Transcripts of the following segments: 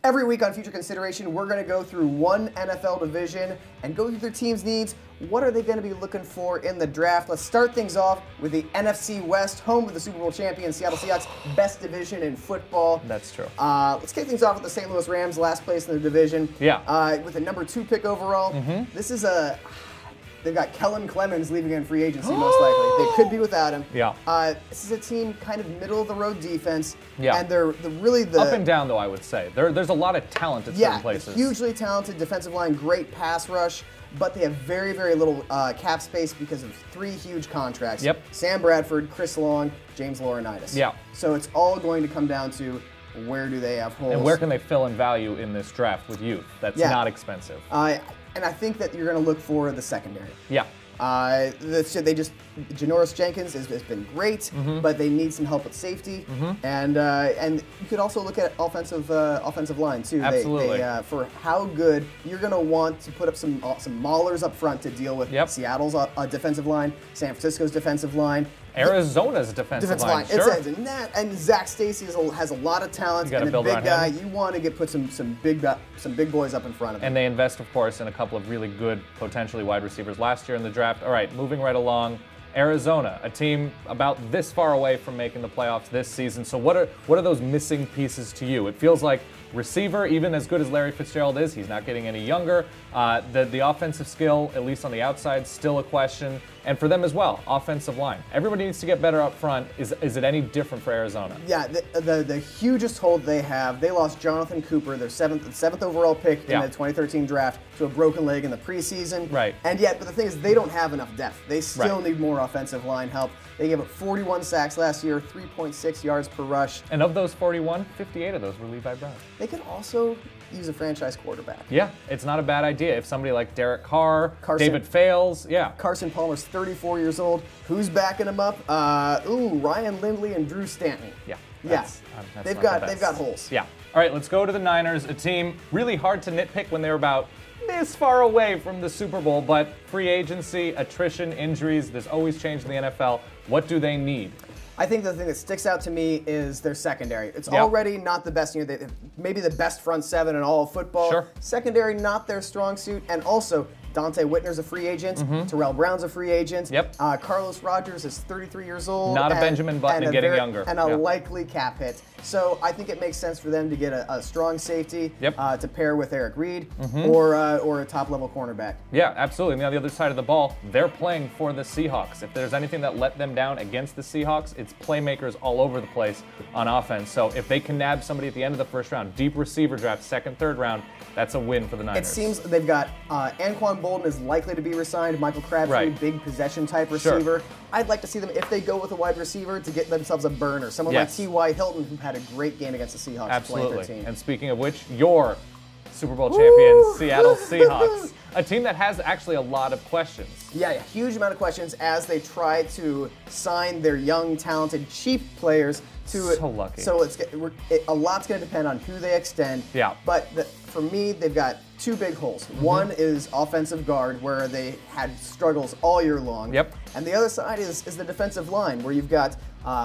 Every week on Future Consideration, we're going to go through one NFL division and go through their team's needs. What are they going to be looking for in the draft? Let's start things off with the NFC West, home of the Super Bowl champion Seattle Seahawks, best division in football. That's true. Let's kick things off with the St. Louis Rams, last place in the division. Yeah. With the number 2 pick overall. This is a... They've got Kellen Clemens leaving in free agency, most likely. They could be without him. Yeah. This is a team kind of middle-of-the-road defense. Yeah. And they're really the... Up and down, though, I would say. There's a lot of talent at certain places. Hugely talented defensive line, great pass rush, but they have very, very little cap space because of 3 huge contracts. Yep. Sam Bradford, Chris Long, James Laurinaitis. Yeah. So it's all going to come down to where do they have holes. And where can they fill in value in this draft with youth? That's not expensive. And I think that you're going to look for the secondary. Yeah. Janoris Jenkins has been great, but they need some help with safety, and you could also look at offensive line too. Absolutely. For how good you're going to want to put up some maulers up front to deal with Seattle's defensive line, San Francisco's defensive line. Arizona's defensive line. Sure. And Zach Stacy has a lot of talent, and a big guy. You want to put some big boys up in front of him. And they invest, of course, in a couple of really good, potentially wide receivers last year in the draft. All right, moving right along. Arizona, a team about this far away from making the playoffs this season. So what are those missing pieces to you? It feels like receiver, even as good as Larry Fitzgerald is, he's not getting any younger. The offensive skill, at least on the outside, still a question. And for them as well, offensive line. Everybody needs to get better up front. Is it any different for Arizona? Yeah, the hugest hole they have, they lost Jonathan Cooper, their seventh overall pick in the 2013 draft, to a broken leg in the preseason. Right. But the thing is, they don't have enough depth. They still need more offensive line help. They gave up 41 sacks last year, 3.6 yards per rush. And of those 41, 58 of those were Levi Brown. They could also use a franchise quarterback. Yeah, it's not a bad idea. If somebody like Derek Carr, David Fales, Carson Palmer's 34 years old. Who's backing him up? Ryan Lindley and Drew Stanton. Yeah. That's they've got holes. Yeah. All right, let's go to the Niners, a team really hard to nitpick when they're about this far away from the Super Bowl, but free agency, attrition, injuries, there's always change in the NFL. What do they need? I think the thing that sticks out to me is their secondary. It's already not the best. Maybe the best front 7 in all of football. Sure. Secondary, not their strong suit, and also Dante Whitner's a free agent. Terrell Brown's a free agent. Yep. Carlos Rogers is 33 years old. Not a Benjamin Button and getting younger. And a likely cap hit. So I think it makes sense for them to get a strong safety to pair with Eric Reed or a top-level cornerback. Yeah, absolutely. And on the other side of the ball, they're playing for the Seahawks. If there's anything that let them down against the Seahawks, it's playmakers all over the place on offense. So if they can nab somebody at the end of the first round, deep receiver draft, second, third round, that's a win for the Niners. It seems they've got Anquan Bolden is likely to be re-signed. Michael Crabtree, big possession type receiver. Sure. I'd like to see them, if they go with a wide receiver, to get themselves a burner. Someone like T.Y. Hilton, who had a great game against the Seahawks in 2013. And speaking of which, your Super Bowl champions, Seattle Seahawks. A team that has actually a lot of questions. Yeah, a huge amount of questions as they try to sign their young, talented, cheap players to So lucky. So a lot's going to depend on who they extend. Yeah. But for me, they've got 2 big holes. One is offensive guard, where they had struggles all year long. Yep. And the other side is the defensive line, where you've got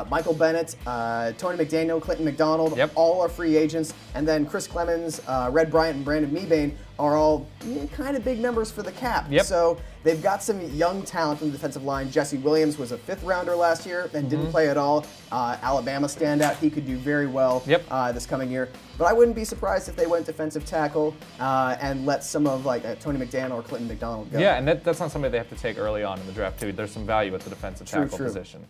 Michael Bennett, Tony McDaniel, Clinton McDonald, all are free agents. And then Chris Clemens, Red Bryant, and Brandon Mebane are all kind of big numbers for the cap. Yep. So they've got some young talent from the defensive line. Jesse Williams was a 5th rounder last year and didn't play at all. Alabama standout. He could do very well this coming year. But I wouldn't be surprised if they went defensive tackle and let some of Tony McDaniel or Clinton McDonald go. Yeah, and that's not somebody they have to take early on in the draft too. There's some value at the defensive tackle position.